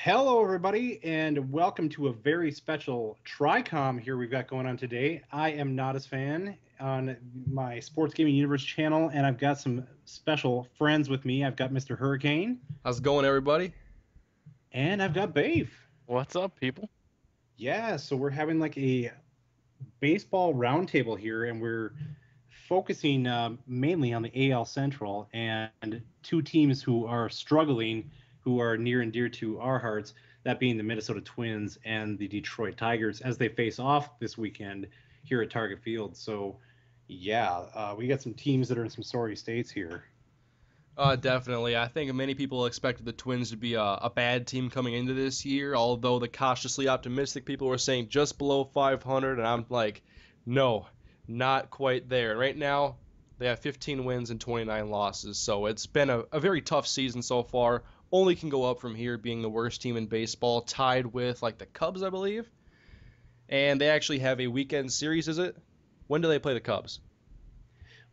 Hello, everybody, and welcome to a very special Tricom here we've got going on today. I am Not As Fan on my Sports Gaming Universe channel, and I've got some special friends with me. I've got MrHurriicane, How's it going, everybody? and I've got Bave. What's up, people? Yeah, so we're having like a baseball roundtable here, and we're focusing mainly on the AL Central and two teams who are struggling, who are near and dear to our hearts, that being the Minnesota Twins and the Detroit Tigers, as they face off this weekend here at Target Field. So, yeah, we got some teams that are in some sorry states here. Definitely. I think many people expected the Twins to be a bad team coming into this year, although the cautiously optimistic people were saying just below 500, and I'm like, no, not quite there. And right now, they have 15 wins and 29 losses, so it's been a very tough season so far. Only can go up from here, being the worst team in baseball, tied with like the Cubs, I believe. And they actually have a weekend series, is it? When do they play the Cubs?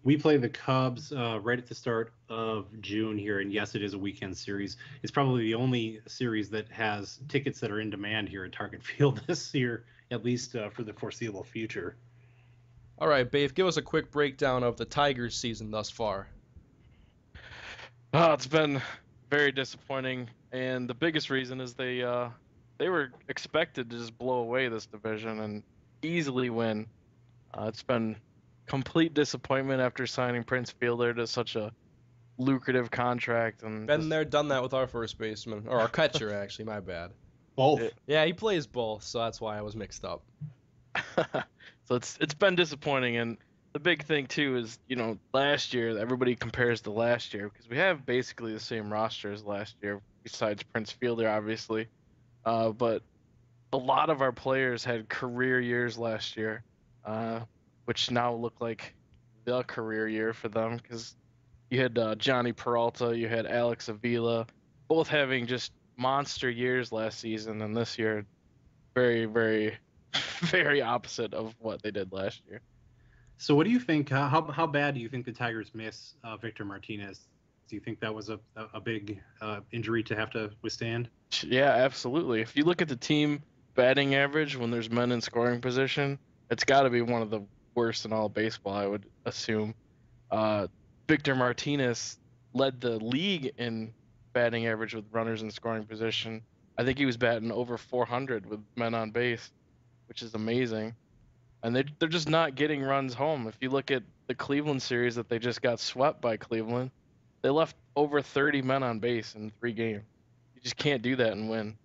We play the Cubs right at the start of June here, and yes, it is a weekend series. It's probably the only series that has tickets that are in demand here at Target Field this year, at least for the foreseeable future. All right, Babe, give us a quick breakdown of the Tigers season thus far. It's been very disappointing, and the biggest reason is they were expected to just blow away this division and easily win. It's been complete disappointment after signing Prince Fielder to such a lucrative contract, and Been there, done that with our first baseman, or our catcher, actually, my bad. Both. Yeah, he plays both, so that's why I was mixed up. so it's been disappointing. And the big thing too is, last year everybody compares to last year because we have basically the same roster as last year, besides Prince Fielder, obviously. But a lot of our players had career years last year, which now look like the career year for them because you had Johnny Peralta, you had Alex Avila, both having just monster years last season, and this year very, very, very opposite of what they did last year. So, what do you think? How bad do you think the Tigers miss Victor Martinez? Do you think that was a big injury to have to withstand? Yeah, absolutely. If you look at the team batting average when there's men in scoring position, it's got to be one of the worst in all baseball, I would assume. Victor Martinez led the league in batting average with runners in scoring position. I think he was batting over 400 with men on base, which is amazing. And they're just not getting runs home. If you look at the Cleveland series that they just got swept by Cleveland, they left over 30 men on base in 3 games. You just can't do that and win.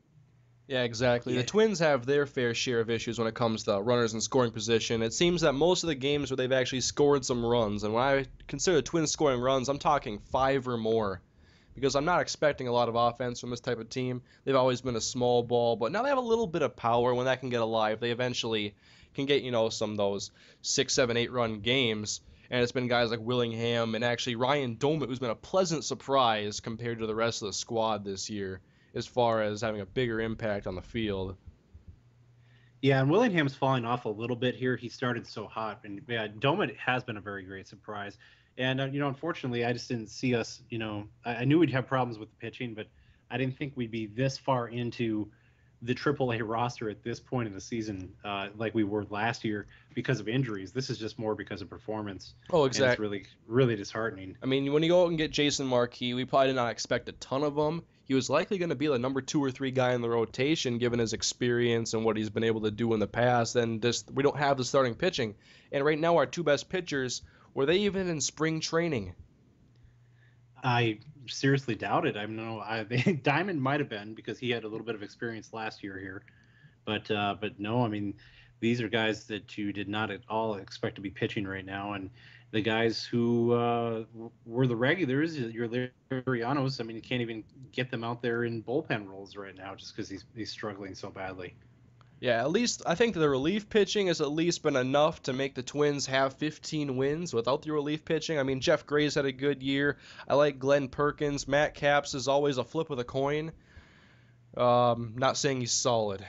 Yeah, exactly. Yeah. The Twins have their fair share of issues when it comes to runners in scoring position. It seems that most of the games where they've actually scored some runs, and when I consider the Twins scoring runs, I'm talking 5 or more. Because I'm not expecting a lot of offense from this type of team. They've always been a small ball, but now they have a little bit of power. When that can get alive, they eventually can get, some of those 6, 7, 8 run games. And it's been guys like Willingham and actually Ryan DOUMIT, who's been a pleasant surprise compared to the rest of the squad this year, as far as having a bigger impact on the field. Yeah, and Willingham's falling off a little bit here. He started so hot, and yeah, DOUMIT has been a very great surprise. And unfortunately, I just didn't see us. I knew we'd have problems with the pitching, but I didn't think we'd be this far into the AAA roster at this point in the season, like we were last year because of injuries. This is just more because of performance. Oh, And it's exactly. really, really disheartening. I mean, when you go out and get Jason Marquis, we probably did not expect a ton of them. He was likely going to be the number 2 or 3 guy in the rotation, given his experience and what he's been able to do in the past. And just we don't have the starting pitching. And right now, our 2 best pitchers, were they even in spring training? I seriously doubt it. Diamond might have been because he had a little bit of experience last year here, but no. I mean, these are guys that you did not at all expect to be pitching right now, and the guys who were the regulars, your Lirianos. I mean, you can't even get them out there in bullpen roles right now just because he's struggling so badly. Yeah, at least I think the relief pitching has at least been enough to make the Twins have 15 wins without the relief pitching. I mean, Jeff Gray's had a good year. I like Glenn Perkins. Matt Capps is always a flip of a coin. Not saying he's solid.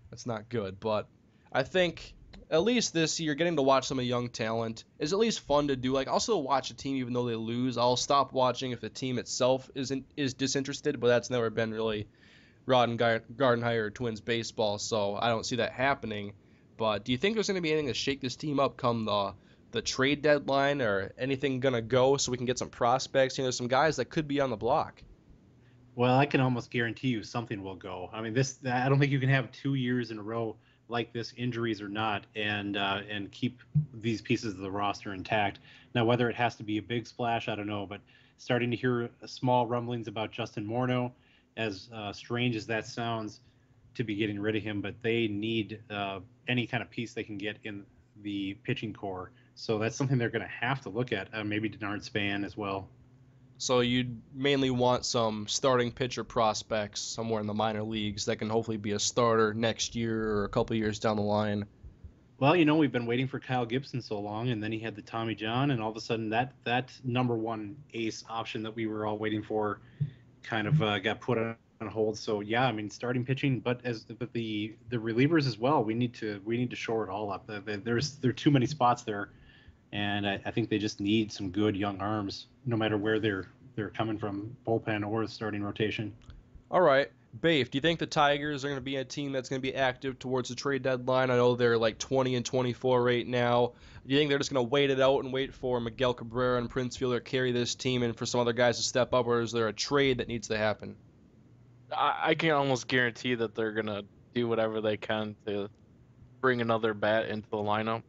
That's not good, but I think at least this year, getting to watch some of the young talent is at least fun to do. Like, I'll still watch a team even though they lose. I'll stop watching if the team itself is disinterested, but that's never been really Gardenhire Twins baseball, so I don't see that happening. But do you think there's going to be anything to shake this team up come the trade deadline, or anything going to go so we can get some prospects? There's some guys that could be on the block. Well, I can almost guarantee you something will go. I mean, I don't think you can have 2 years in a row like this, injuries or not, and keep these pieces of the roster intact. Now, whether it has to be a big splash, I don't know, but starting to hear small rumblings about Justin Morneau, as strange as that sounds, to be getting rid of him, but they need any kind of piece they can get in the pitching core. So that's something they're going to have to look at. Maybe Denard Span as well. So you'd mainly want some starting pitcher prospects somewhere in the minor leagues that can hopefully be a starter next year or a couple years down the line. Well, we've been waiting for Kyle Gibson so long, and then he had the Tommy John, and all of a sudden that number one ace option that we were all waiting for kind of got put on hold. So yeah, I mean, starting pitching, but the relievers as well, we need to shore it all up. There are too many spots there. And I think they just need some good young arms, no matter where they're coming from, bullpen or the starting rotation. All right, Bafe, do you think the Tigers are going to be a team that's going to be active towards the trade deadline? I know they're like 20-24 right now. Do you think they're just going to wait it out and wait for Miguel Cabrera and Prince Fielder to carry this team and for some other guys to step up, or is there a trade that needs to happen? I can almost guarantee that they're going to do whatever they can to bring another bat into the lineup.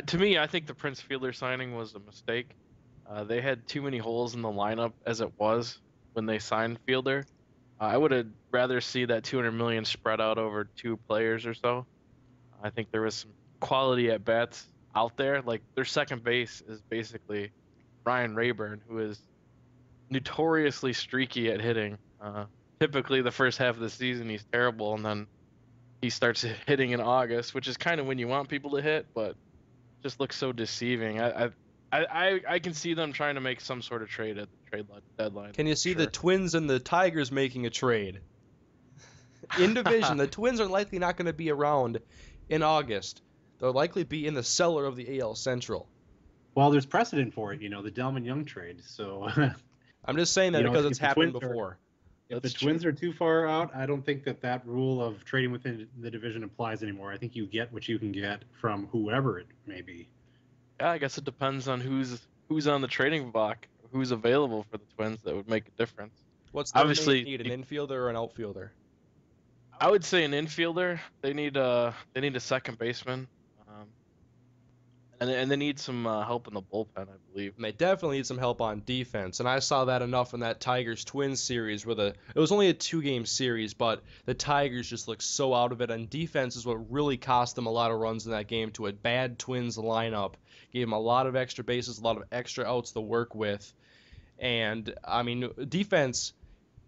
To me, I think the Prince Fielder signing was a mistake. They had too many holes in the lineup as it was when they signed Fielder. I would have rather see that $200 million spread out over 2 players or so. I think there was some quality at bats out there. Like, their second base is basically Ryan Rayburn, who is notoriously streaky at hitting. Typically, the first half of the season, he's terrible, and then he starts hitting in August, which is kind of when you want people to hit, but just looks so deceiving. I can see them trying to make some sort of trade at the trade deadline. Can you see the Twins and the Tigers making a trade? In division, the Twins are likely not going to be around in August. They'll likely be in the cellar of the AL Central. Well, there's precedent for it, the DELMON Young trade. So I'm just saying that because it's happened before. If the Twins are too far out, I don't think that rule of trading within the division applies anymore. I think you get what you can get from whoever it may be. Yeah, I guess it depends on who's on the trading block, who's available for the Twins that would make a difference. What's the obviously need, an infielder or an outfielder? I would say an infielder. They need a second baseman. And they need some help in the bullpen, I believe. And they definitely need some help on defense. And I saw that enough in that Tigers-Twins series where it was only a 2-game series, but the Tigers just looked so out of it. And defense is what really cost them a lot of runs in that game to a bad Twins lineup. Gave them a lot of extra bases, a lot of extra outs to work with. And, I mean, defense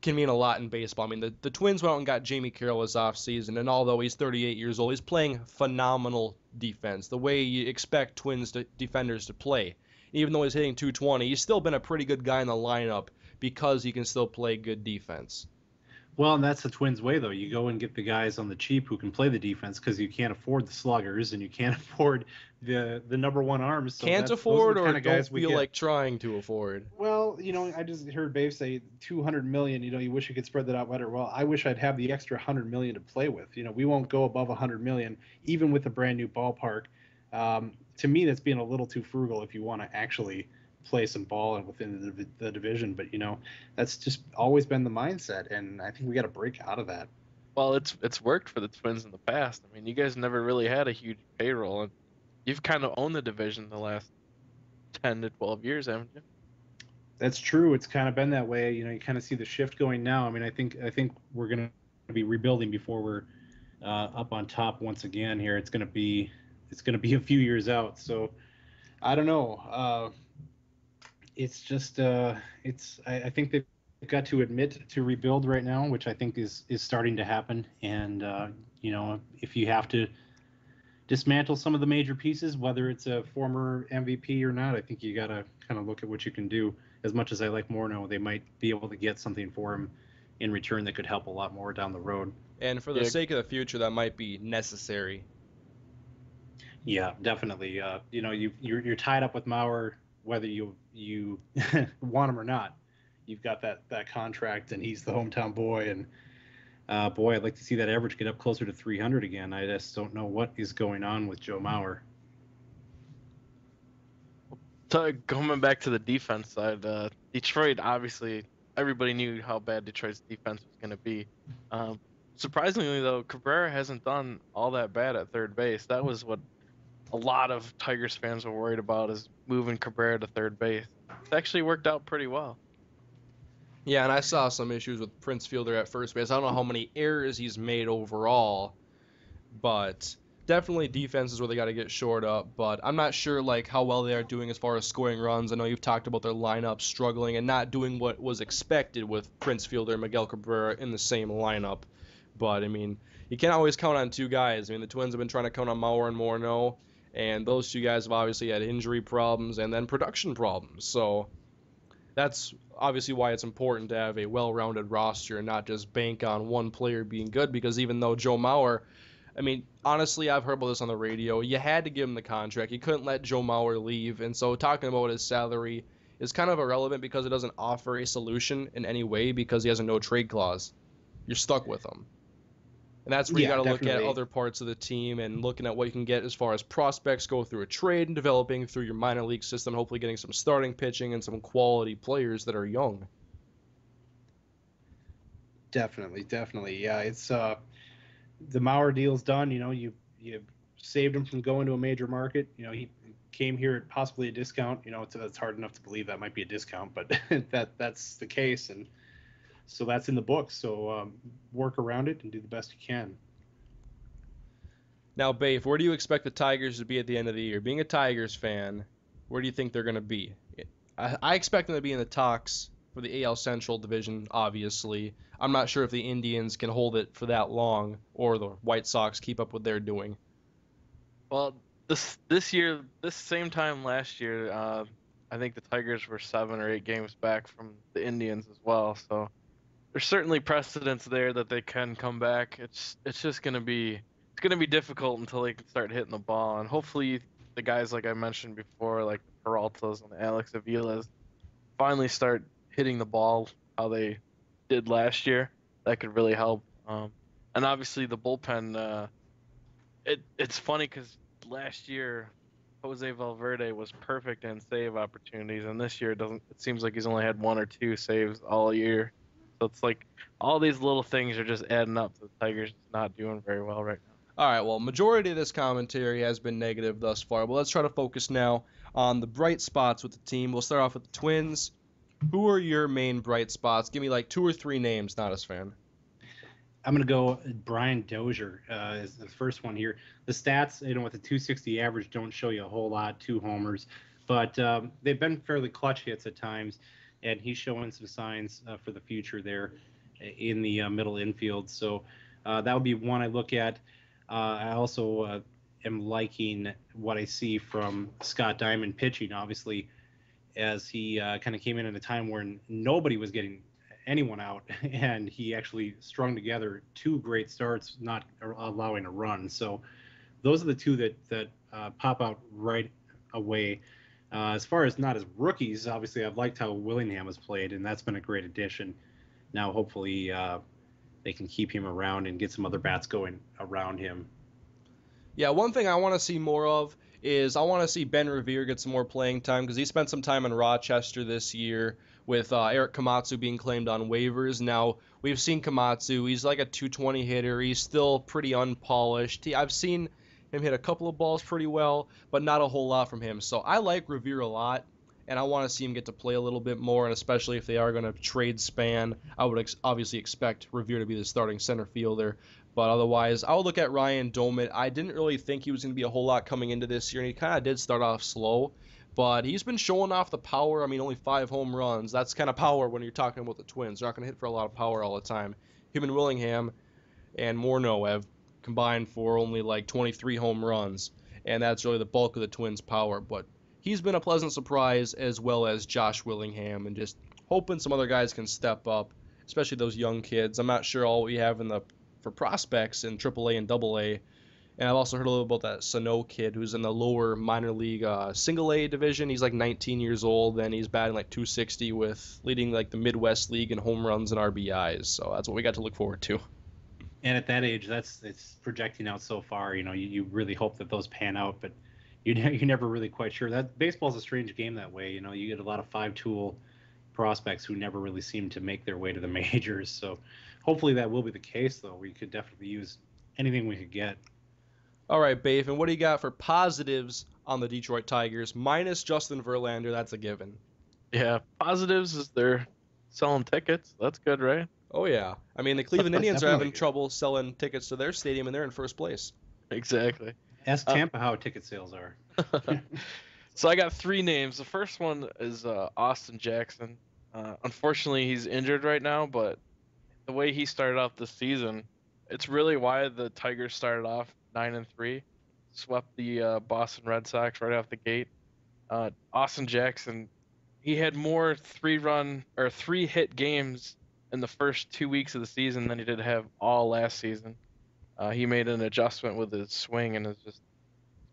can mean a lot in baseball. I mean, the Twins went out and got Jamie Carroll this offseason, and although he's 38 years old, he's playing phenomenal defense, the way you expect Twins defenders to play. Even though he's hitting 220, he's still been a pretty good guy in the lineup because he can still play good defense. Well, and that's the Twins' way, though. You go and get the guys on the cheap who can play the defense because you can't afford the sluggers and you can't afford the number one arms. So can't afford or don't feel like trying to afford. Well, I just heard Babe say $200 million. You wish you could spread that out better. Well, I wish I'd have the extra $100 million to play with. We won't go above $100 million, even with a brand new ballpark. To me, that's being a little too frugal if you want to actually play some ball and within the division, but that's just always been the mindset, and I think we got to break out of that. Well, it's worked for the Twins in the past. I mean, you guys never really had a huge payroll, and you've kind of owned the division the last 10 to 12 years, haven't you? That's true. It's kind of been that way. You kind of see the shift going now. I mean, I think we're going to be rebuilding before we're up on top once again here. It's going to be a few years out. So I don't know. It's just I think they've got to admit to rebuild right now, which I think is starting to happen. And if you have to dismantle some of the major pieces, whether it's a former MVP or not, I think you got to kind of look at what you can do. As much as I like Morneau, they might be able to get something for him in return that could help a lot more down the road. And for the sake of the future, that might be necessary. Yeah, definitely. You're tied up with Mauer, whether you want him or not. you've got that contract, and he's the hometown boy. And boy, I'd like to see that average get up closer to 300 again. I just don't know what is going on with Joe Mauer. So going back to the defense side, Detroit, obviously everybody knew how bad Detroit's defense was going to be. Surprisingly, though, Cabrera hasn't done all that bad at third base. That was what a lot of Tigers fans were worried about, is moving Cabrera to third base. It's actually worked out pretty well. Yeah, and I saw some issues with Prince Fielder at first base. I don't know how many errors he's made overall, but definitely defense is where they got to get shored up. But I'm not sure like how well they are doing as far as scoring runs. I know you've talked about their lineup struggling and not doing what was expected with Prince Fielder and Miguel Cabrera in the same lineup. But I mean, you can't always count on two guys. I mean, the Twins have been trying to count on Mauer and Morneau, and those two guys have obviously had injury problems and then production problems. So that's obviously why it's important to have a well-rounded roster and not just bank on one player being good, because even though Joe Mauer, I mean, honestly, I've heard about this on the radio, you had to give him the contract. You couldn't let Joe Mauer leave, and so talking about his salary is kind of irrelevant because it doesn't offer a solution in any way because he has a no-trade clause. You're stuck with him. And that's where you got to look at other parts of the team and looking at what you can get as far as prospects go through a trade and developing through your minor league system, hopefully getting some starting pitching and some quality players that are young. Definitely. Yeah, it's the Mauer deal's done. You know, you saved him from going to a major market. You know, he came here at possibly a discount. You know, it's hard enough to believe that might be a discount, but that's the case, and so that's in the books. So work around it and do the best you can. Now, Bafe, where do you expect the Tigers to be at the end of the year? Being a Tigers fan, where do you think they're going to be? I expect them to be in the talks for the AL Central division, obviously. I'm not sure if the Indians can hold it for that long or the White Sox keep up what they're doing. Well, this year, this same time last year, I think the Tigers were 7 or 8 games back from the Indians as well. So there's certainly precedence there that they can come back. It's just gonna be difficult until they can start hitting the ball, and hopefully the guys like I mentioned before, like the Peraltas and the Alex Avilas, finally start hitting the ball how they did last year. That could really help. And obviously the bullpen. It's funny because last year Jose Valverde was perfect in save opportunities, and this year it seems like he's only had 1 or 2 saves all year. So it's like all these little things are just adding up to the Tigers not doing very well right now. All right, well, majority of this commentary has been negative thus far, but let's try to focus now on the bright spots with the team. We'll start off with the Twins. Who are your main bright spots? Give me like 2 or 3 names, not as fan. I'm going to go Brian Dozier is the first one here. The stats, you know, with the 260 average don't show you a whole lot, 2 homers, but they've been fairly clutch hits at times, and he's showing some signs for the future there in the middle infield. So that would be one I look at. I also am liking what I see from Scott Diamond pitching, obviously, as he kind of came in at a time where nobody was getting anyone out, and he actually strung together 2 great starts, not allowing a run. So those are the 2 that pop out right away. As far as not as rookies, obviously I've liked how Willingham has played, and that's been a great addition. Now hopefully they can keep him around and get some other bats going around him. Yeah, one thing I want to see more of is I want to see Ben Revere get some more playing time, because he spent some time in Rochester this year with Eric Komatsu being claimed on waivers. Now, we've seen Komatsu. He's like a 220 hitter. He's still pretty unpolished. I've seen him hit a couple of balls pretty well, but not a whole lot from him. So I like Revere a lot, and I want to see him get to play a little bit more, and especially if they are going to trade Span, I would obviously expect Revere to be the starting center fielder. But otherwise, I would look at Ryan Doumit. I didn't really think he was going to be a whole lot coming into this year, and he kind of did start off slow. But he's been showing off the power. I mean, only 5 home runs. That's kind of power when you're talking about the Twins. They're not going to hit for a lot of power all the time. Him and Willingham and Morneau have combined for only like 23 home runs, and that's really the bulk of the Twins' power. But he's been a pleasant surprise, as well as Josh Willingham, and just hoping some other guys can step up, especially those young kids. I'm not sure all we have for prospects in AAA and AA, And I've also heard a little about that Sano kid who's in the lower minor league single A division. He's like 19 years old, and he's batting like 260 with leading like the Midwest League in home runs and RBIs. So that's what we got to look forward to. And at that age, it's projecting out so far. You really hope that those pan out, but you're never really quite sure. That baseball's a strange game that way. You get a lot of 5-tool prospects who never really seem to make their way to the majors. So hopefully that will be the case, though. We could definitely use anything we could get. All right, Bafe, and what do you got for positives on the Detroit Tigers? Minus Justin Verlander, that's a given. Yeah, positives is they're selling tickets. That's good, right? Oh, yeah. I mean, the Cleveland Indians are having Definitely. trouble selling tickets to their stadium, and they're in first place. Exactly. Ask Tampa how ticket sales are. So I got 3 names. The first one is Austin Jackson. Unfortunately, he's injured right now, but the way he started off this season, it's really why the Tigers started off 9-3, swept the Boston Red Sox right off the gate. Austin Jackson, he had more 3-hit games in the first 2 weeks of the season than he did have all last season. He made an adjustment with his swing and has just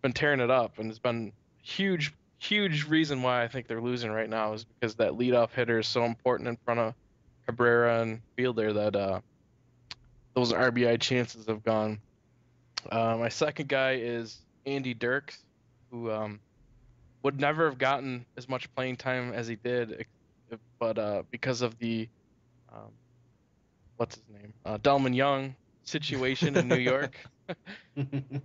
been tearing it up, and it's been huge reason why I think they're losing right now is because that leadoff hitter is so important in front of Cabrera and Fielder that those RBI chances have gone. My second guy is Andy Dirks, who would never have gotten as much playing time as he did, but because of the what's his name, Delmon Young situation in New York,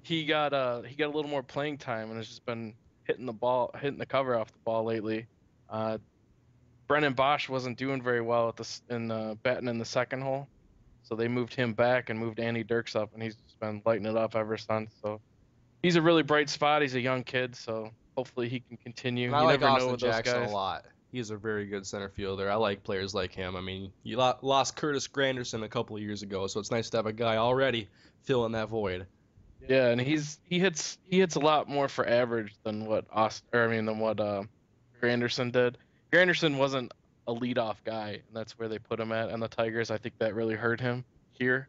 he got a little more playing time and has just been hitting the cover off the ball lately. Brennan Bosch wasn't doing very well batting in the second hole, so they moved him back and moved Andy Dirks up, and he's just been lighting it up ever since. So he's a really bright spot. He's a young kid, so hopefully he can continue. And I You like never know Austin with those Jackson guys. a lot. He's a very good center fielder. I like players like him. I mean, you lost Curtis Granderson a couple of years ago, so it's nice to have a guy already filling that void. Yeah, and he hits a lot more for average than what Granderson did. Granderson wasn't a leadoff guy, and that's where they put him at. And the Tigers, I think that really hurt him here.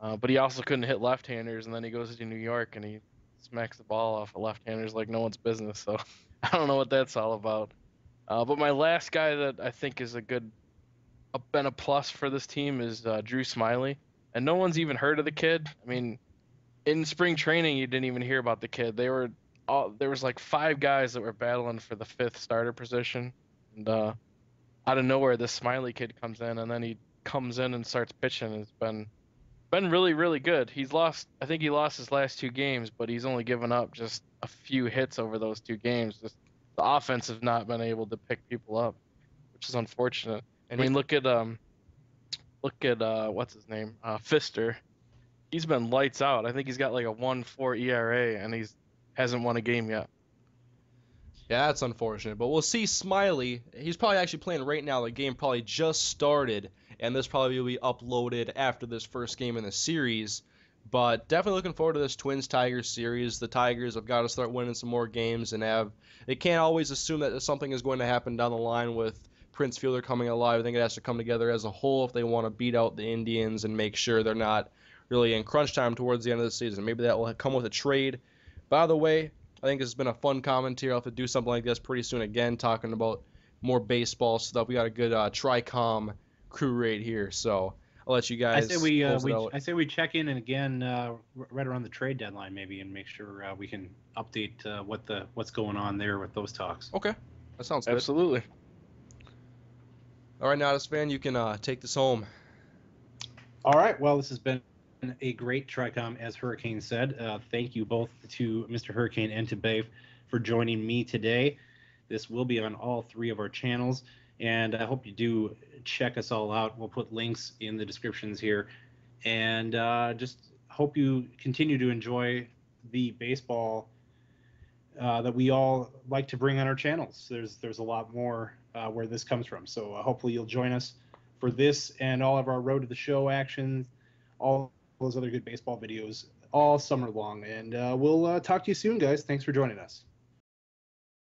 But he also couldn't hit left-handers, and then he goes to New York and he smacks the ball off of left-handers like no one's business. So I don't know what that's all about. But my last guy that I think is been a plus for this team is Drew Smiley, and no one's even heard of the kid. I mean, in spring training, you didn't even hear about the kid. There was like 5 guys that were battling for the 5th starter position, and out of nowhere, this Smiley kid comes in, and then he comes in and starts pitching. It's been really, really good. I think he lost his last 2 games, but he's only given up just a few hits over those 2 games. Just the offense has not been able to pick people up, which is unfortunate. And I mean, look at what's his name, Fister. He's been lights out. I think he's got like a 1.4 ERA, and hasn't won a game yet. Yeah, that's unfortunate. But we'll see Smiley. He's probably actually playing right now. The game probably just started, and this probably will be uploaded after this first game in the series. But definitely looking forward to this Twins-Tigers series. The Tigers have got to start winning some more games, and they can't always assume that something is going to happen down the line with Prince Fielder coming alive. I think it has to come together as a whole if they want to beat out the Indians and make sure they're not really in crunch time towards the end of the season. Maybe that will come with a trade. By the way, I think this has been a fun commentary. I'll have to do something like this pretty soon again, talking about more baseball stuff. We got a good Tricom crew right here, so I'll let you guys. I say we check in and again right around the trade deadline maybe, and make sure we can update what's going on there with those talks. Okay, that sounds good. Absolutely. All right, Natus fan, you can take this home. All right. Well, this has been a great Tricom, as Hurricane said. Thank you both to Mr. Hurricane and to Bafe for joining me today. This will be on all 3 of our channels, and I hope you do check us all out. We'll put links in the descriptions here, and just hope you continue to enjoy the baseball that we all like to bring on our channels. There's a lot more where this comes from, so hopefully you'll join us for this and all of our Road to the Show actions, all those other good baseball videos all summer long. And we'll talk to you soon, guys. Thanks for joining us.